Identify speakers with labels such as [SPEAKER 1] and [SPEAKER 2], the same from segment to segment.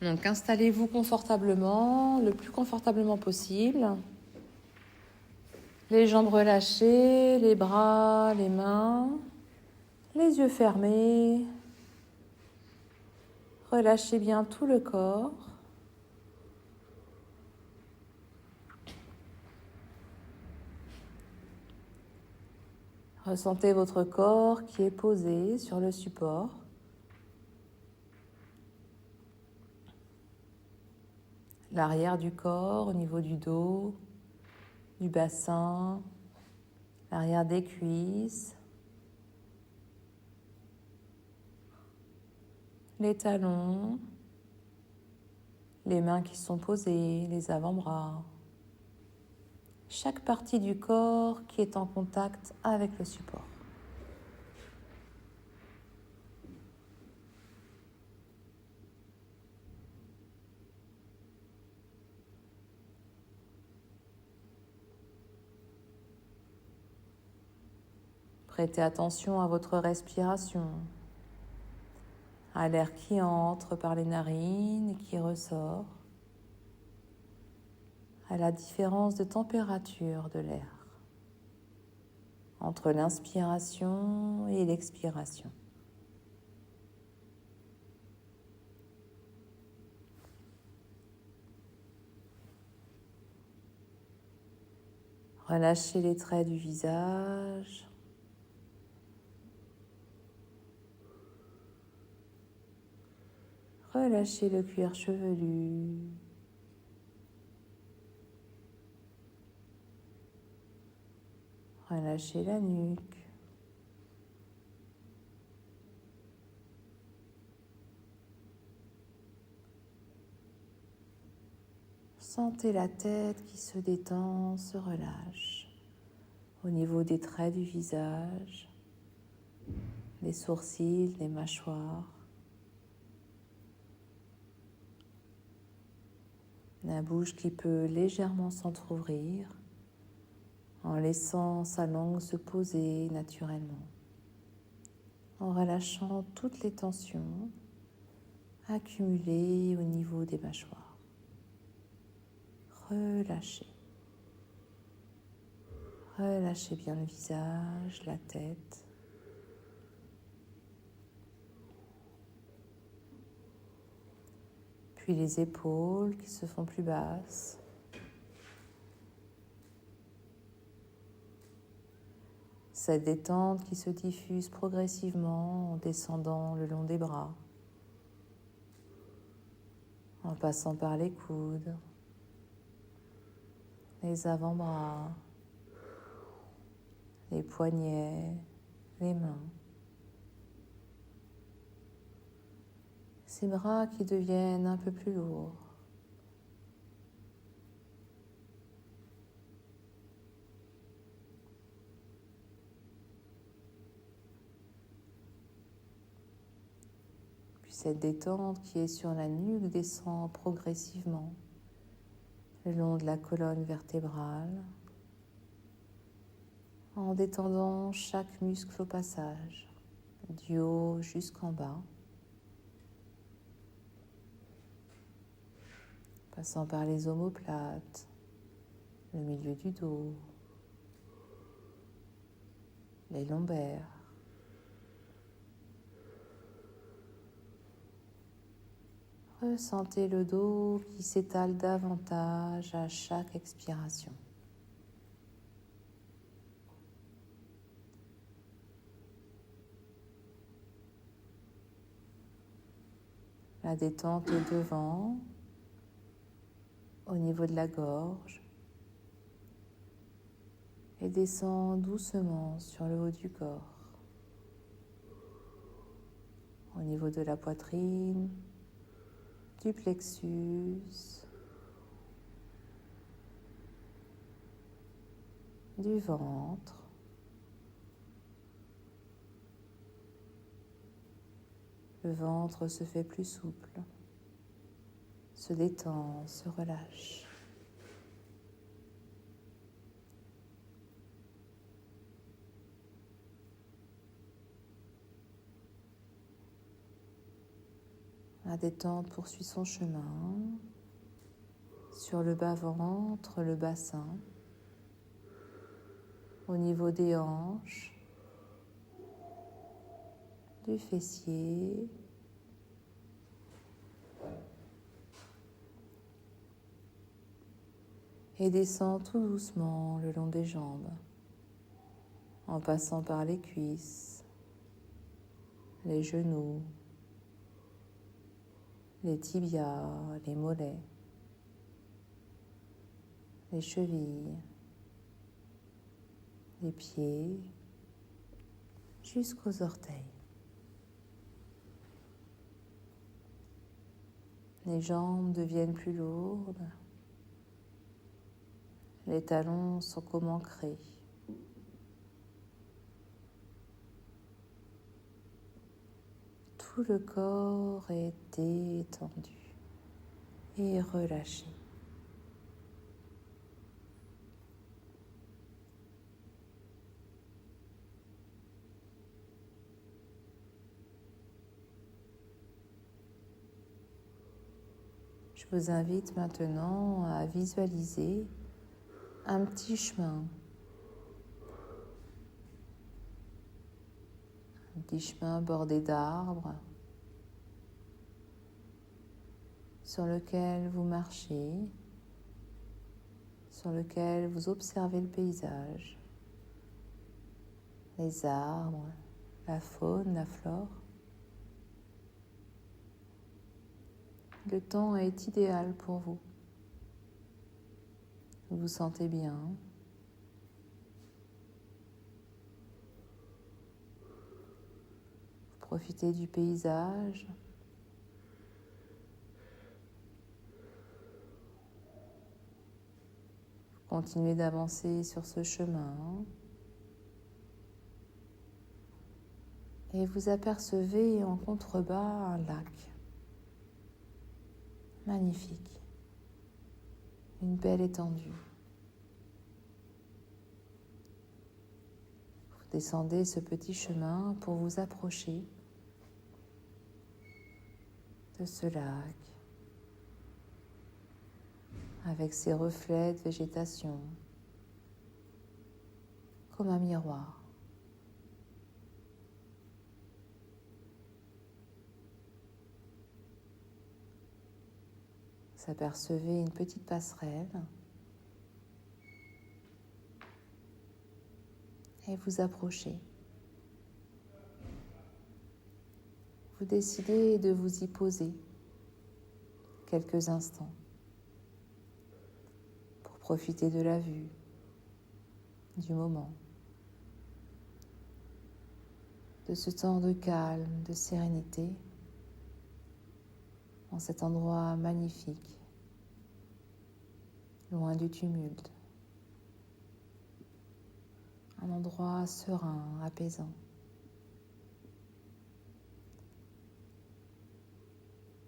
[SPEAKER 1] Donc installez-vous confortablement, le plus confortablement possible. Les jambes relâchées, les bras, les mains, les yeux fermés. Relâchez bien tout le corps. Ressentez votre corps qui est posé sur le support. L'arrière du corps au niveau du dos, du bassin, l'arrière des cuisses, les talons, les mains qui sont posées, les avant-bras. Chaque partie du corps qui est en contact avec le support. Prêtez attention à votre respiration, à l'air qui entre par les narines et qui ressort, à la différence de température de l'air entre l'inspiration et l'expiration. Relâchez les traits du visage. Relâchez le cuir chevelu. Relâchez la nuque. Sentez la tête qui se détend, se relâche au niveau des traits du visage, des sourcils, des mâchoires. La bouche qui peut légèrement s'entrouvrir en laissant sa langue se poser naturellement, en relâchant toutes les tensions accumulées au niveau des mâchoires. Relâchez. Relâchez bien le visage, la tête. Puis les épaules qui se font plus basses. Cette détente qui se diffuse progressivement en descendant le long des bras, en passant par les coudes, les avant-bras, les poignets, les mains. Ces bras qui deviennent un peu plus lourds. Puis cette détente qui est sur la nuque descend progressivement le long de la colonne vertébrale, en détendant chaque muscle au passage, du haut jusqu'en bas, passant par les omoplates, le milieu du dos, les lombaires. Ressentez le dos qui s'étale davantage à chaque expiration. La détente est devant, au niveau de la gorge, et descend doucement sur le haut du corps, au niveau de la poitrine, du plexus, du ventre, le ventre se fait plus souple, se détend, se relâche. La détente poursuit son chemin sur le bas-ventre, le bassin, au niveau des hanches, du fessier, et descend tout doucement le long des jambes, en passant par les cuisses, les genoux, les tibias, les mollets, les chevilles, les pieds, jusqu'aux orteils. Les jambes deviennent plus lourdes, les talons sont comme ancrés. Tout le corps est détendu et relâché. Je vous invite maintenant à visualiser un petit chemin bordé d'arbres sur lequel vous marchez, sur lequel vous observez le paysage, les arbres, la faune, la flore. Le temps est idéal pour vous. Vous vous sentez bien. Vous profitez du paysage. Vous continuez d'avancer sur ce chemin. Et vous apercevez en contrebas un lac. Magnifique. Une belle étendue. Vous descendez ce petit chemin pour vous approcher de ce lac avec ses reflets de végétation comme un miroir. Vous apercevez une petite passerelle et vous approchez. Vous décidez de vous y poser quelques instants pour profiter de la vue, du moment, de ce temps de calme, de sérénité, dans cet endroit magnifique, loin du tumulte, un endroit serein, apaisant.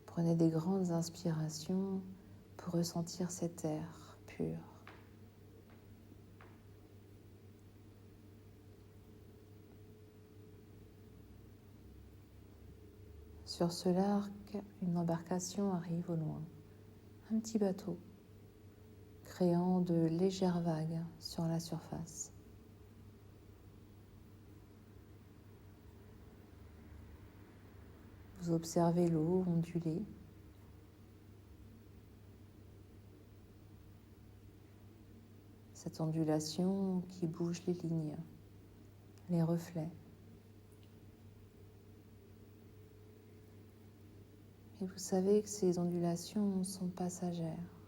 [SPEAKER 1] Prenez des grandes inspirations pour ressentir cet air pur. Sur ce lac, une embarcation arrive au loin, un petit bateau, créant de légères vagues sur la surface. Vous observez l'eau onduler. Cette ondulation qui bouge les lignes, les reflets. Et vous savez que ces ondulations sont passagères.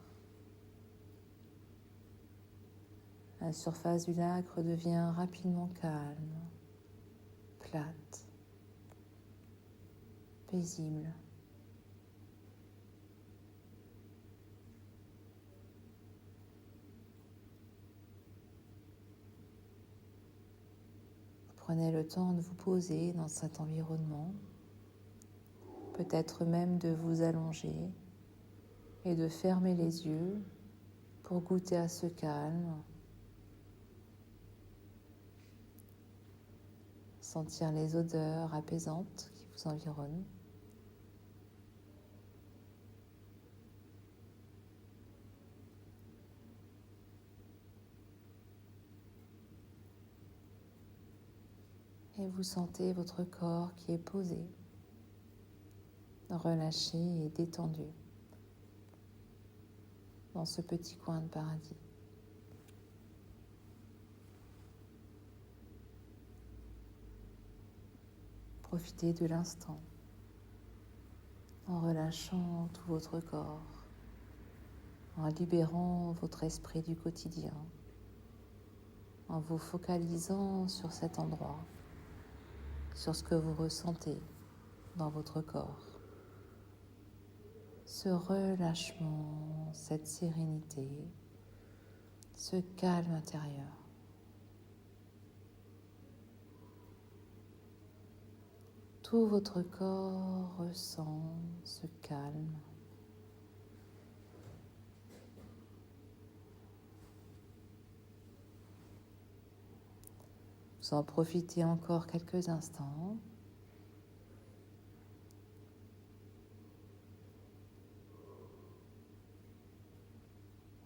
[SPEAKER 1] La surface du lac redevient rapidement calme, plate, paisible. Prenez le temps de vous poser dans cet environnement, peut-être même de vous allonger et de fermer les yeux pour goûter à ce calme, sentir les odeurs apaisantes qui vous environnent. Et vous sentez votre corps qui est posé, relâché et détendu dans ce petit coin de paradis. Profitez de l'instant en relâchant tout votre corps, en libérant votre esprit du quotidien, en vous focalisant sur cet endroit, sur ce que vous ressentez dans votre corps. Ce relâchement, cette sérénité, ce calme intérieur. Tout votre corps ressent ce calme. Vous en profitez encore quelques instants.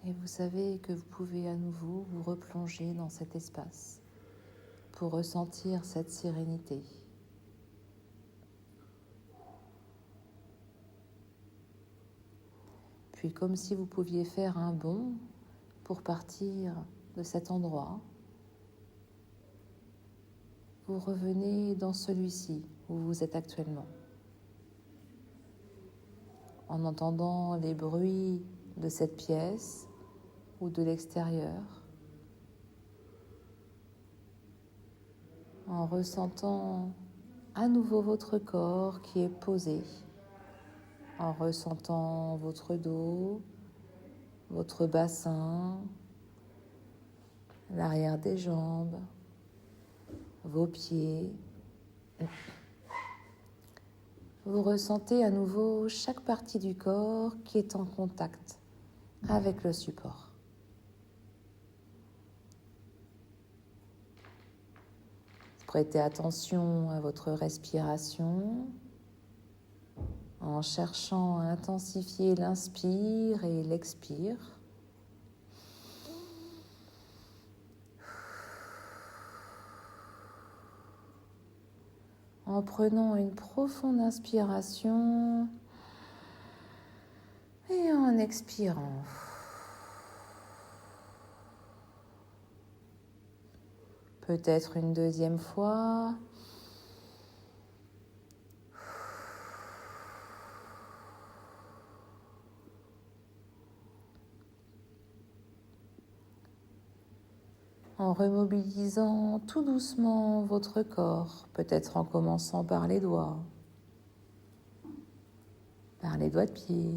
[SPEAKER 1] Et vous savez que vous pouvez à nouveau vous replonger dans cet espace pour ressentir cette sérénité. Puis comme si vous pouviez faire un bond pour partir de cet endroit, vous revenez dans celui-ci où vous êtes actuellement. En entendant les bruits de cette pièce ou de l'extérieur, en ressentant à nouveau votre corps qui est posé, en ressentant votre dos, votre bassin, l'arrière des jambes, vos pieds. Vous ressentez à nouveau chaque partie du corps qui est en contact avec le support. Prêtez attention à votre respiration en cherchant à intensifier l'inspire et l'expire. En prenant une profonde inspiration et en expirant. Peut-être une deuxième fois. En remobilisant tout doucement votre corps, peut-être en commençant par les doigts de pied.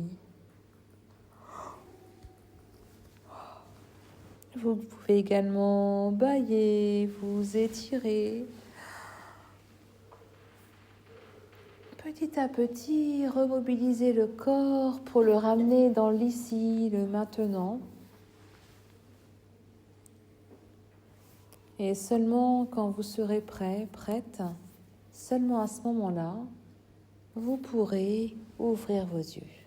[SPEAKER 1] Vous pouvez également bâiller, vous étirer. Petit à petit, remobiliser le corps pour le ramener dans l'ici, le maintenant. Et seulement quand vous serez prêt, prête, seulement à ce moment-là, vous pourrez ouvrir vos yeux.